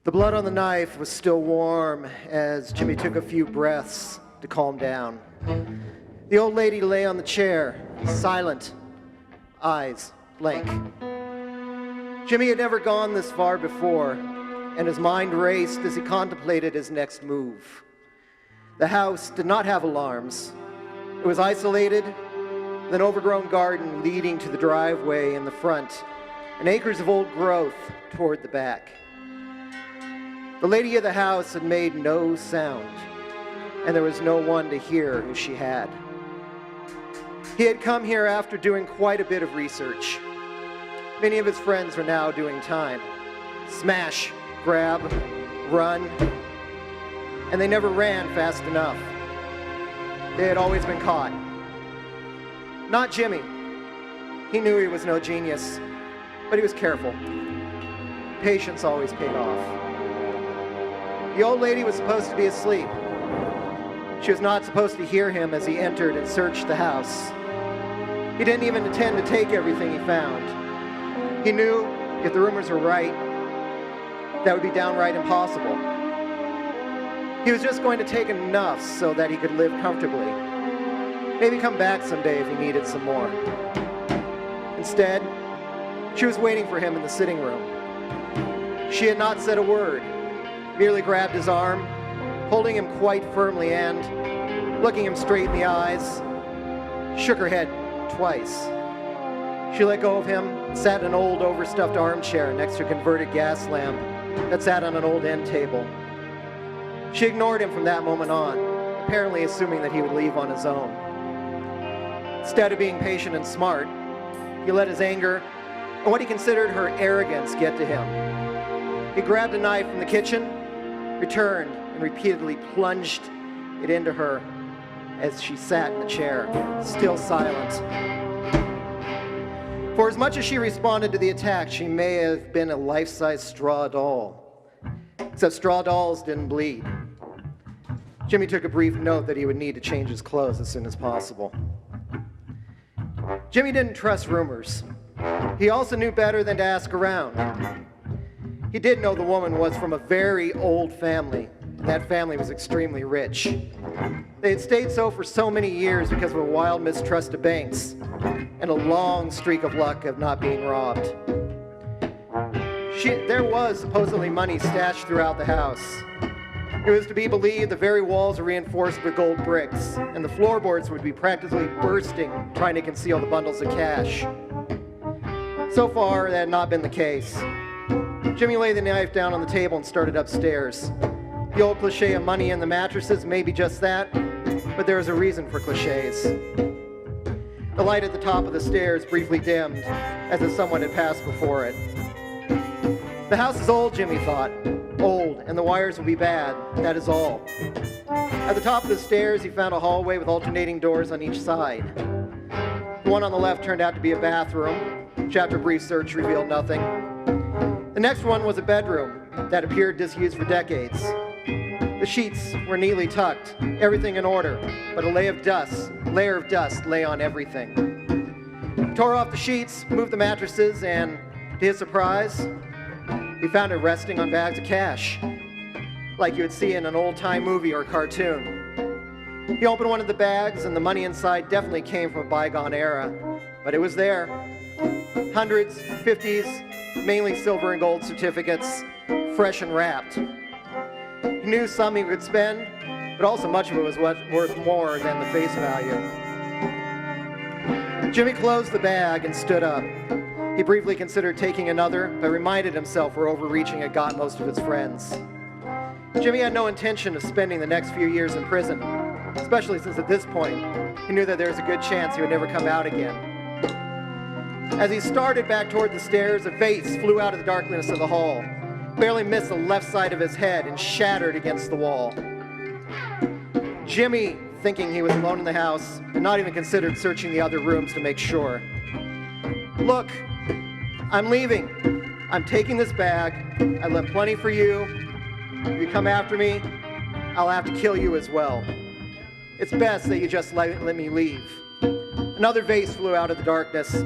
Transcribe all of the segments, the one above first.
The blood on the knife was still warm as Jimmy took a few breaths to calm down. The old lady lay on the chair, silent, eyes blank. Jimmy had never gone this far before, and his mind raced as he contemplated his next move. The house did not have alarms. It was isolated, with an overgrown garden leading to the driveway in the front, and acres of old growth toward the back. The lady of the house had made no sound, and there was no one to hear if she had. He had come here after doing quite a bit of research. Many of his friends were now doing time. Smash, grab, run, and they never ran fast enough. They had always been caught. Not Jimmy. He knew he was no genius, but he was careful. Patience always paid off. The old lady was supposed to be asleep. She was not supposed to hear him as he entered and searched the house. He didn't even intend to take everything he found. He knew, if the rumors were right, that would be downright impossible. He was just going to take enough so that he could live comfortably. Maybe come back someday if he needed some more. Instead, she was waiting for him in the sitting room. She had not said a word, merely grabbed his arm, holding him quite firmly and, looking him straight in the eyes, shook her head twice. She let go of him and sat in an old overstuffed armchair next to a converted gas lamp that sat on an old end table. She ignored him from that moment on, apparently assuming that he would leave on his own. Instead of being patient and smart, he let his anger and what he considered her arrogance get to him. He grabbed a knife from the kitchen, returned, and repeatedly plunged it into her as she sat in the chair, still silent. For as much as she responded to the attack, she may have been a life-size straw doll. Except straw dolls didn't bleed. Jimmy took a brief note that he would need to change his clothes as soon as possible. Jimmy didn't trust rumors. He also knew better than to ask around. He did know the woman was from a very old family, and that family was extremely rich. They had stayed so for so many years because of a wild mistrust of banks and a long streak of luck of not being robbed. There was supposedly money stashed throughout the house. It was to be believed the very walls were reinforced with gold bricks, and the floorboards would be practically bursting trying to conceal the bundles of cash. So far, that had not been the case. Jimmy laid the knife down on the table and started upstairs. The old cliche of money in the mattresses may be just that, but there is a reason for cliches. The light at the top of the stairs briefly dimmed, as if someone had passed before it. The house is old, Jimmy thought. Old, and the wires will be bad, that is all. At the top of the stairs, he found a hallway with alternating doors on each side. The one on the left turned out to be a bathroom, which after a brief search revealed nothing. The next one was a bedroom that appeared disused for decades. The sheets were neatly tucked, everything in order, but a layer of dust lay on everything. He tore off the sheets, moved the mattresses, and to his surprise, he found it resting on bags of cash, like you would see in an old-time movie or cartoon. He opened one of the bags, and the money inside definitely came from a bygone era, but it was there. Hundreds, 50s, mainly silver and gold certificates, fresh and wrapped. He knew some he could spend, but also much of it was worth more than the face value. Jimmy closed the bag and stood up. He briefly considered taking another, but reminded himself where overreaching had got most of his friends. Jimmy had no intention of spending the next few years in prison, especially since at this point, he knew that there was a good chance he would never come out again. As he started back toward the stairs, a vase flew out of the darkness of the hall, barely missed the left side of his head and shattered against the wall. Jimmy, thinking he was alone in the house, had not even considered searching the other rooms to make sure. Look, I'm leaving. I'm taking this bag. I left plenty for you. If you come after me, I'll have to kill you as well. It's best that you just let me leave. Another vase flew out of the darkness,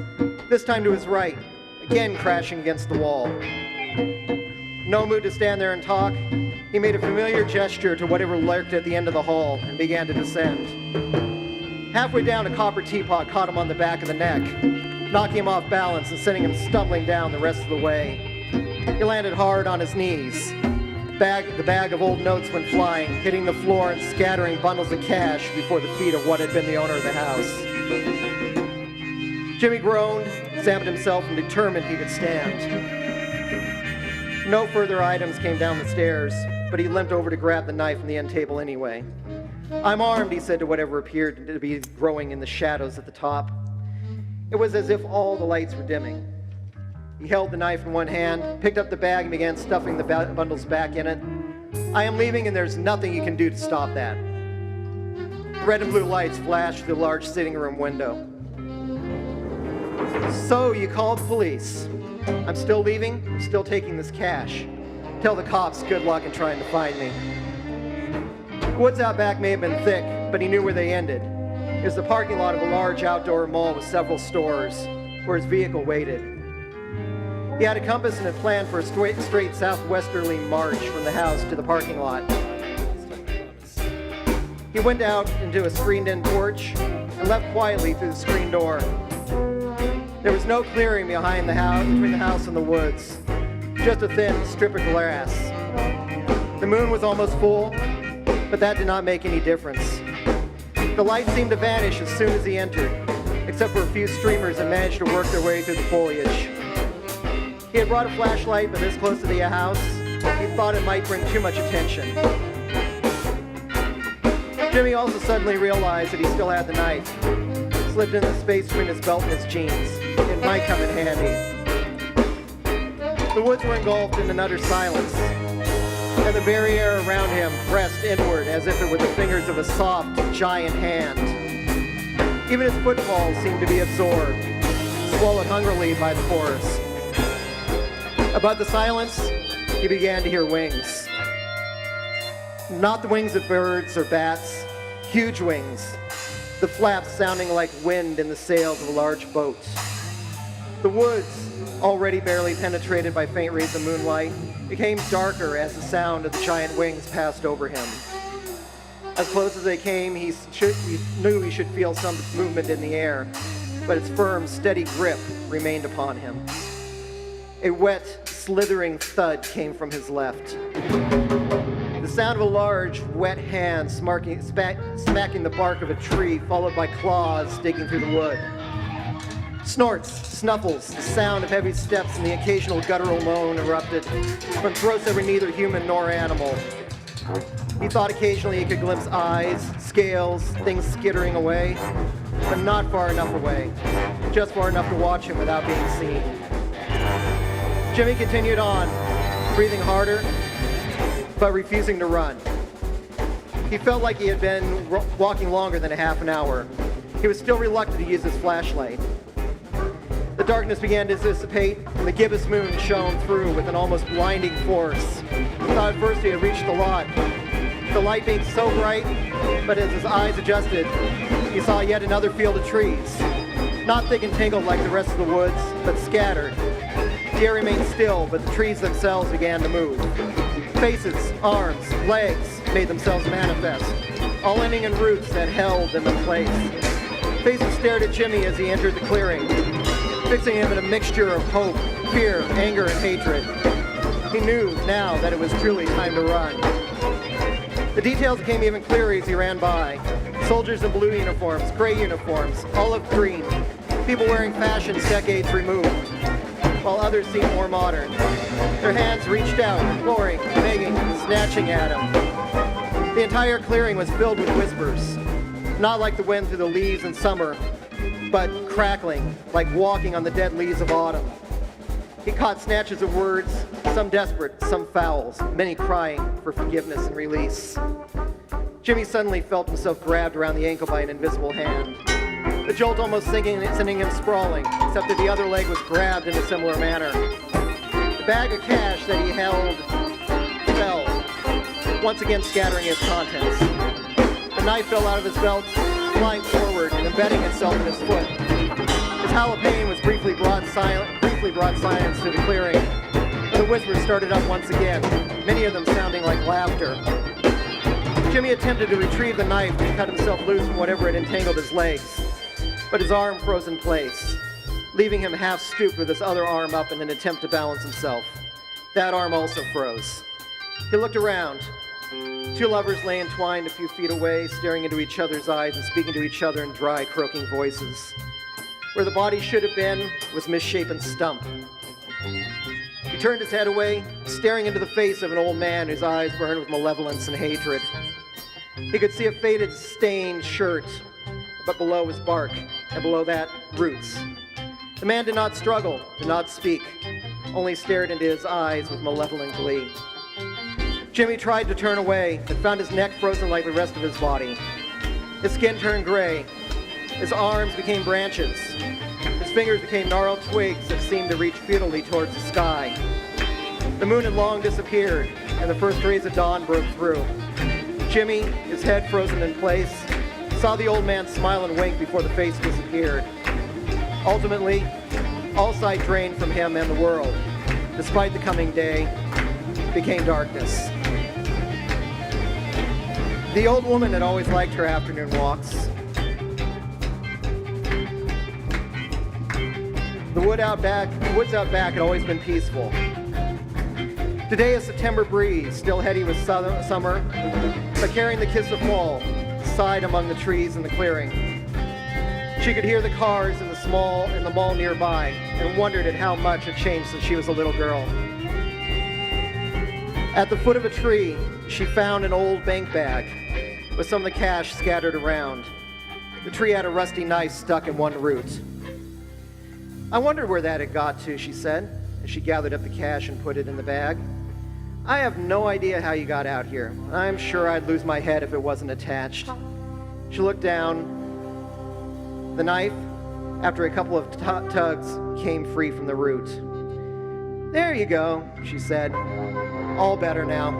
this time to his right, again crashing against the wall. No mood to stand there and talk, he made a familiar gesture to whatever lurked at the end of the hall and began to descend. Halfway down, a copper teapot caught him on the back of the neck, knocking him off balance and sending him stumbling down the rest of the way. He landed hard on his knees. The bag of old notes went flying, hitting the floor and scattering bundles of cash before the feet of what had been the owner of the house. Jimmy groaned, examined himself, and determined he could stand. No further items came down the stairs, but he limped over to grab the knife from the end table anyway. "I'm armed," he said to whatever appeared to be growing in the shadows at the top. It was as if all the lights were dimming. He held the knife in one hand, picked up the bag, and began stuffing the bundles back in it. "I am leaving, and there's nothing you can do to stop that." Red and blue lights flashed through the large sitting room window. "So you called police. I'm still leaving, I'm still taking this cash. Tell the cops good luck in trying to find me." The woods out back may have been thick, but he knew where they ended. It was the parking lot of a large outdoor mall with several stores, where his vehicle waited. He had a compass and a plan for a straight southwesterly march from the house to the parking lot. He went out into a screened-in porch and left quietly through the screen door. There was no clearing behind the house, between the house and the woods, just a thin strip of grass. The moon was almost full, but that did not make any difference. The light seemed to vanish as soon as he entered, except for a few streamers that managed to work their way through the foliage. He had brought a flashlight, but this close to the house, he thought it might bring too much attention. Jimmy also suddenly realized that he still had the knife. Slipped in the space between his belt and his jeans. It might come in handy. The woods were engulfed in an utter silence, and the barrier around him pressed inward as if it were the fingers of a soft, giant hand. Even his footfalls seemed to be absorbed, swallowed hungrily by the forest. Above the silence, he began to hear wings. Not the wings of birds or bats, huge wings, the flaps sounding like wind in the sails of a large boat. The woods, already barely penetrated by faint rays of moonlight, became darker as the sound of the giant wings passed over him. As close as they came, he knew he should feel some movement in the air, but its firm, steady grip remained upon him. A wet, slithering thud came from his left. The sound of a large, wet hand smacking the bark of a tree, followed by claws digging through the wood. Snorts, snuffles, the sound of heavy steps, and the occasional guttural moan erupted from throats that were neither human nor animal. He thought occasionally he could glimpse eyes, scales, things skittering away, but not far enough away, just far enough to watch him without being seen. Jimmy continued on, breathing harder, but refusing to run. He felt like he had been walking longer than a half an hour. He was still reluctant to use his flashlight. The darkness began to dissipate, and the gibbous moon shone through with an almost blinding force. He thought at first he had reached the lot. The light being so bright, but as his eyes adjusted, he saw yet another field of trees. Not thick and tangled like the rest of the woods, but scattered. The air remained still, but the trees themselves began to move. Faces, arms, legs made themselves manifest, all ending in roots that held them in place. Faces stared at Jimmy as he entered the clearing, fixing him in a mixture of hope, fear, anger, and hatred. He knew now that it was truly time to run. The details became even clearer as he ran by. Soldiers in blue uniforms, gray uniforms, olive green, people wearing fashions decades removed, while others seemed more modern. Their hands reached out, imploring, begging, snatching at him. The entire clearing was filled with whispers, not like the wind through the leaves in summer, but crackling, like walking on the dead leaves of autumn. He caught snatches of words, some desperate, some foul, many crying for forgiveness and release. Jimmy suddenly felt himself grabbed around the ankle by an invisible hand. The jolt almost sending him sprawling, except that the other leg was grabbed in a similar manner. The bag of cash that he held fell, once again scattering its contents. The knife fell out of his belt, flying forward and embedding itself in his foot. His howl of pain was briefly brought silence to the clearing. The whispers started up once again, many of them sounding like laughter. Jimmy attempted to retrieve the knife and cut himself loose from whatever had entangled his legs, but his arm froze in place, leaving him half stooped with his other arm up in an attempt to balance himself. That arm also froze. He looked around. Two lovers lay entwined a few feet away, staring into each other's eyes and speaking to each other in dry, croaking voices. Where the body should have been was misshapen stump. He turned his head away, staring into the face of an old man whose eyes burned with malevolence and hatred. He could see a faded, stained shirt, but below was bark, and below that, roots. The man did not struggle, did not speak, only stared into his eyes with malevolent glee. Jimmy tried to turn away, but found his neck frozen like the rest of his body. His skin turned gray. His arms became branches. His fingers became gnarled twigs that seemed to reach futilely towards the sky. The moon had long disappeared, and the first rays of dawn broke through. Jimmy, his head frozen in place, saw the old man smile and wink before the face disappeared. Ultimately, all sight drained from him and the world. Despite the coming day, became darkness. The old woman had always liked her afternoon walks. The woods out back had always been peaceful. Today, a September breeze, still heady with summer, but carrying the kiss of fall, sighed among the trees in the clearing. She could hear the cars in the mall nearby and wondered at how much had changed since she was a little girl. At the foot of a tree, she found an old bank bag with some of the cash scattered around. The tree had a rusty knife stuck in one root. I wondered where that had got to, she said, as she gathered up the cash and put it in the bag. I have no idea how you got out here. I'm sure I'd lose my head if it wasn't attached. She looked down. The knife, after a couple of tugs, came free from the root. There you go, she said. All better now.